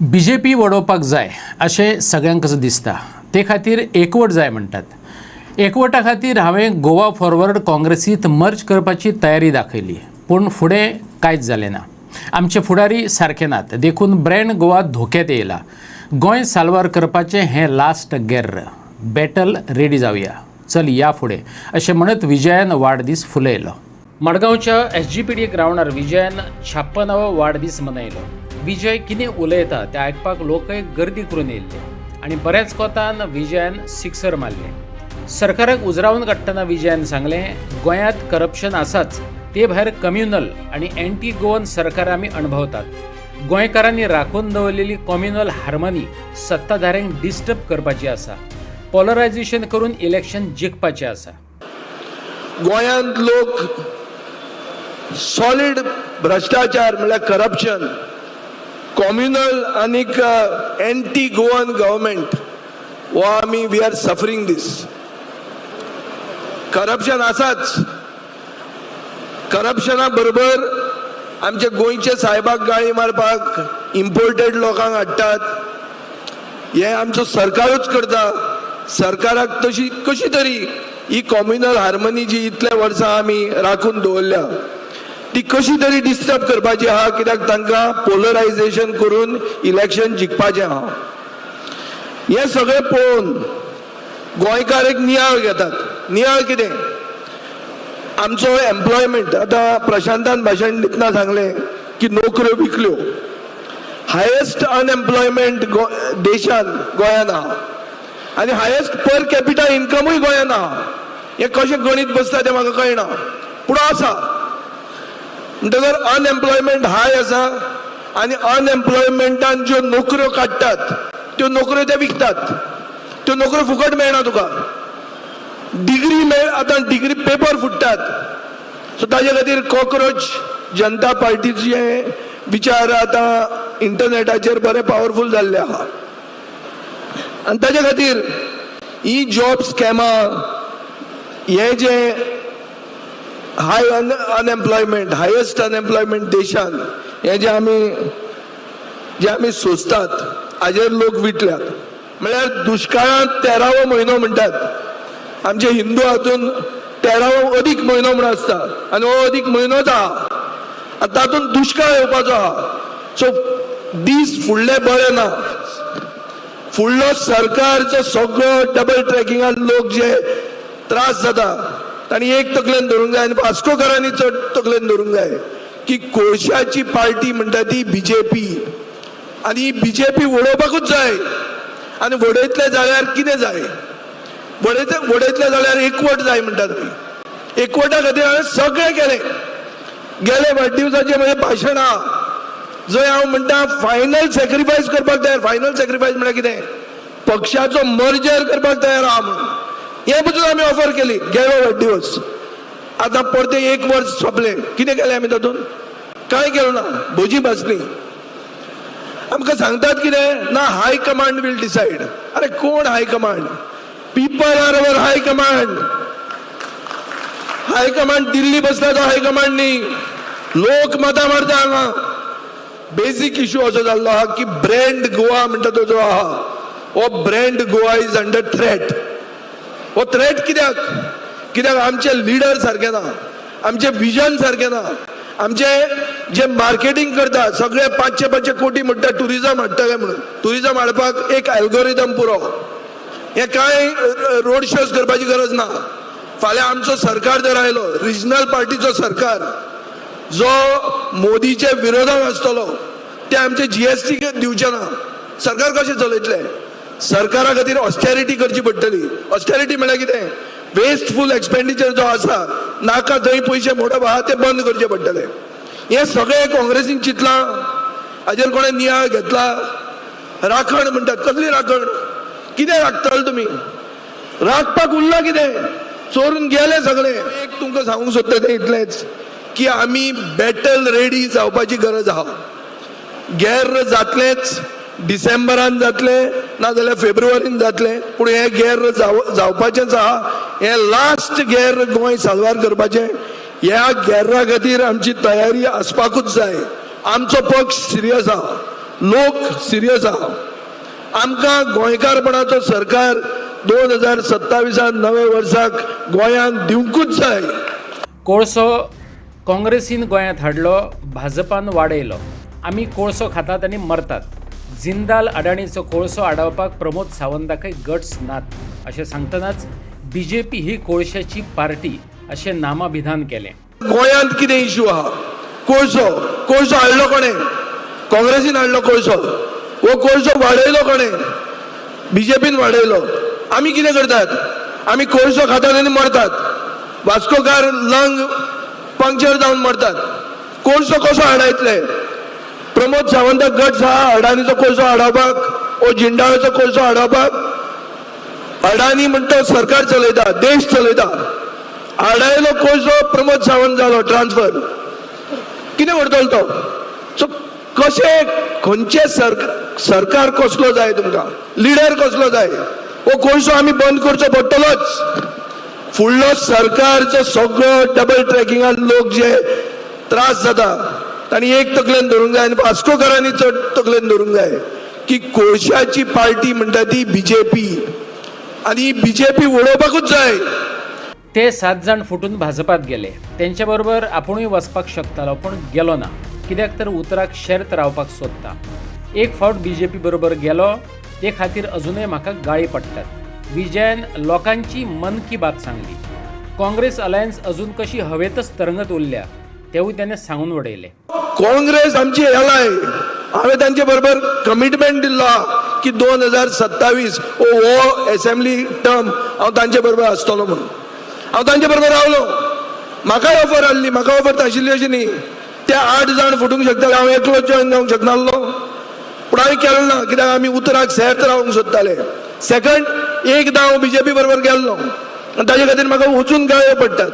BJP वडोवपाक जाय अशें सगळ्यांक दिसता। ते खातीर एकवट जाय म्हणटात। एकवटा खातीर हांवें गोवा फॉरवर्ड काँग्रेसींत मर्ज करपाची तयारी दाखयली, पूण फुडें कांयच जालें ना। आमचे फुडारी सारके नात, देखून ब्रँड गोवा धोक्यात येयला। गोंय साल्वार करपाचें हें लास्ट गेर्र। बॅटल रेडी जावया, चल या फुडें अशें म्हणत विजयान वाडदीस फुलयलो। मडगांवच्या SGPD ग्रावंडार विजयान 56वा वाडदीस मनयलो। विजय कितें उलयता तें आयकपाक लोकय गर्दी करून येयल्ले आनी बऱ्याच कोतान विजयान सिक्सर मारले। सरकाराक उजरावन काडटना विजयान सांगलें, गोंयांत करप्शन आसाच, ते भायर कम्युनल आनी एंटी गोवन सरकार आमी अणभवतात। गोंयकारांनी राखून दवरलेली कम्युनल हार्मनी सत्ताधाऱ्यांक डिस्टर्ब करपाची आसा। पोलरायझेशन करून इलेक्शन जिखपाचें आसा। गोंयांत लोक सॉलिड भ्रष्टाचार म्हळ्यार करप्शन, कम्युनल आनीक एंटी गोवन गव्हर्मेंट हो आमी we R suffering this. Corruption आसाच, करप्शना बरोबर आमचे गोंयचे साहेबाक गाळी मारपाक इम्पोर्टेड लोकांक हाडटात। हे आमचो सरकारूच करता। सरकाराक तशी कशी तरी ही कम्युनल हार्मनी जी इतले वर्सां आमी राखून दवरल्या ती कशी तरी डिस्टर्ब करपाची आहा, कित्याक तांकां पोलरायझेशन करून इलेक्शन जिखपाचें आहा। हे सगळें पळोवन गोंयकार एक नियाळ घेतात। नियाळ कितें? आमचो एम्प्लॉयमेंट, आतां प्रशांतान भाशण दितना सांगलें की नोकऱ्यो विकल्यो। हायेस्ट अनएम्प्लॉयमेंट देशान गोंयान आहा आनी हायेस्ट पर कॅपिटा इन्कमूय गोंयान आहा। हें कशें गणीत बसता तें म्हाका कळना, पूण आसा। म्हणटकर अनएम्प्लॉयमेंट हाय आसा आनी अनएम्प्लॉयमेंटान ज्यो नोकऱ्यो काडटात त्यो नोकऱ्यो ते विकतात। त्यो नोकऱ्यो फुकट मेळना तुका। डिग्री आतां डिग्री पेपर फुट्टात। सो ताजे खातीर कॉक्रोच जनता पार्टीचे विचार आतां इंटरनेटाचेर बरे पावरफूल जाल्ले आहा आनी ताजे खातीर ही जॉब स्कॅमां, हे जे हाय अनएम्प्लॉयमेंट, हायेस्ट अनएम्प्लॉयमेंट देशान हे जे आमी सोंसतात हाजेर लोक विटल्यात। म्हळ्यार दुष्काळांत 13वो म्हयनो म्हणटात। आमचे हिंदू हातून 13वो अदीक म्हयनो म्हूण आसता आनी हो अदीक म्हयनोच आहा आनी तातूंत दुष्काळ येवपाचो आहा। सो दीस फुडले बरे ना। फुडलो सरकारचो सगळो डबल ट्रॅकिंगान लोक जे त्रास जाता तांणी एक तकलेन धरूंक जाय आनी वास्कोकारांनी चड तकलेन धरूंक जाय की कोळशाची पार्टी म्हणटा ती BJP आनी BJP वडोवपाकूच जाय। आनी वडयतले जाल्यार कितें जाय? वडयतले जाल्यार एकवट जाय म्हणटा तुमी। एकवटा खातीर हांवें सगळें केलें। गेले वाडदिवसाचें म्हजें भाशण आहा जंय हांव म्हणटा फायनल सॅक्रिफायस करपाक तयार। फायनल सॅक्रिफायस म्हळ्यार कितें? पक्षाचो मर्जर करपाक तयार आहा म्हणून हे पसून आमी ऑफर केली। गेलो वाडदिवस, आतां परते 1 वर्स सोंपलें। कितें केलें आमी तातूंत? कांय केलें ना, भोजी भाजली। आमकां सांगतात कितें? ना, हाय कमांड वील डिसायड। अरे कोण high command? People are our high command. High command Delhi बसला तो हाय कमांड न्ही, लोक मतां मारता हांगा। बेसिक इश्यू असो जाल्लो आहा की ब्रँड गोवा म्हणटा तो जो आहा हो brand Goa is under threat. हो थ्रेट कित्याक? कित्याक आमचे लिडर सारके ना, आमचे विजन सारके ना। आमचे जे मार्केटिंग करता सगळे 500 कोटी म्हणटा टुरिजम हाडटले म्हणून। टुरिजम हाडपाक एक अल्गोरिदम पुरो। हे कांय रोड शोज करपाची गरज ना। फाल्यां आमचो सरकार जर आयलो, रिजनल पार्टीचो सरकार जो मोदीचे विरोधाक आसतलो, ते आमचे GST दिवचे ना। सरकार कशें चलयतले? सरकारा खातीर ऑस्टेरिटी करची पडटली। ऑस्टेरिटी म्हळ्यार कितें? वेस्टफूल एक्सपेंडिचर जो आसा, नाका थंय पयशे मोडप आहा ते बंद करचे पडटले। हे सगळे काँग्रेसीन चिंतलां, हाजेर कोणें नियाळ घेतला। राखण म्हणटात, कसली राखण? कितें राखतले तुमी? राखपाक उरला कितें? चोरून गेले सगळे। एक तुमकां सांगूंक सोदता तें इतलेंच की आमी बॅटल रेडी जावपाची गरज आहा। गेर्र जातलेंच, डिसेंबरान जातले नाजाल्यार फेब्रुवारीन जातले, पूण हे गेर्र जावपाचेंच आहा। हे लास्ट गेर्र गोंय साल्वार करपाचें। ह्या गेर्रा खातीर आमची तयारी आसपाकूच जाय। आमचो पक्ष सिरियस आहा। लोक सिरियस आहा. आमकां गोंयकारपणाचो सरकार 2027 नवे वर्साक गोंयांत दिवंकूच जाय. कोळसो काँग्रेसीन गोंयांत हाडलो, भाजपान वाडयलो. आमी कोळसो खातात आनी मरतात. जिंदाल अडाणीचो कोळसो आडावपाक प्रमोद सावंताकय गट्स नात अशें सांगतनाच BJP ही कोळशाची पार्टी अशें नामाभिधान केलें. गोंयांत कितें इश्यू आहा? कोळसो हाडलो कोणें? काँग्रेसीन हाडलो कोळसो. हो कोळसो वाडयलो कोणें? BJPन वाडयलो. आमी कितें करतात? आमी कोळसो खातात आनी मरतात. वास्कोकार लंग पंक्चर जावन मरतात. कोळसो कसो हाडायतले? प्रमोद सावंताक गट्स आहा अडाणीचो कोळसो हाडपाक? ओ जिंदाळचो कोळसो हाडपाक? अडाणी म्हणटा सरकार चलयता, देश चलयता. हाडायलो कोळसो प्रमोद सावंत जालो ट्रान्सफर. कितें करतलो तो? सो कशें खंयचे सरकार कसलो जाय तुमकां? लिडर कसलो जाय? हो कोळसो आमी बंद करचो पडटलोच. फुडलो सरकारचो सगळो डबल ट्रॅकिंगान लोक जे त्रास जाता तांणी एक तकलेन धरूंक जाय आनी वास्कोकारांनी चड तकलेन धरूंक जाय की कोळशाची पार्टी म्हणटा ती BJP आनी BJP उडोवपाकूच जाय. ते 7 जाण फुटून भाजपात गेले. तेंच्या बरोबर आपुणूय वचपाक शकतालो पण गेलो ना. कित्याक तर उतराक शेर्त रावपाक सोदता. एक फावट BJP बरोबर गेलो ते खातीर अजूनय म्हाका गाळी पडटात. विजयान लोकांची मन की बात सांगली. काँग्रेस अलायन्स अजून कशी हवेतच तरंगत उरल्या तेवूय त्याने सांगून उडयले. काँग्रेस आमची एलाय. हांवें तांचे बरोबर कमिटमेंट दिल्लो की 2027 हो असेंब्ली टर्म हांव तांचे बरोबर आसतलो म्हणून. हांव तांचे बरोबर रावलो. म्हाकाय ऑफर आसली. म्हाका ऑफर नाशिल्ली अशी न्ही. ते 8 जाण फुटूंक शकताले. हांव एकलोच जॉईन जावंक शकनासलो. पूण हांवें केलो ना कित्याक आमी उतराक सेर्त रावंक सोदताले. सेकंड, एकदां हांव BJP बरोबर गेल्लो आनी ताचे खातीर म्हाका वचून गाळ्यो पडटात.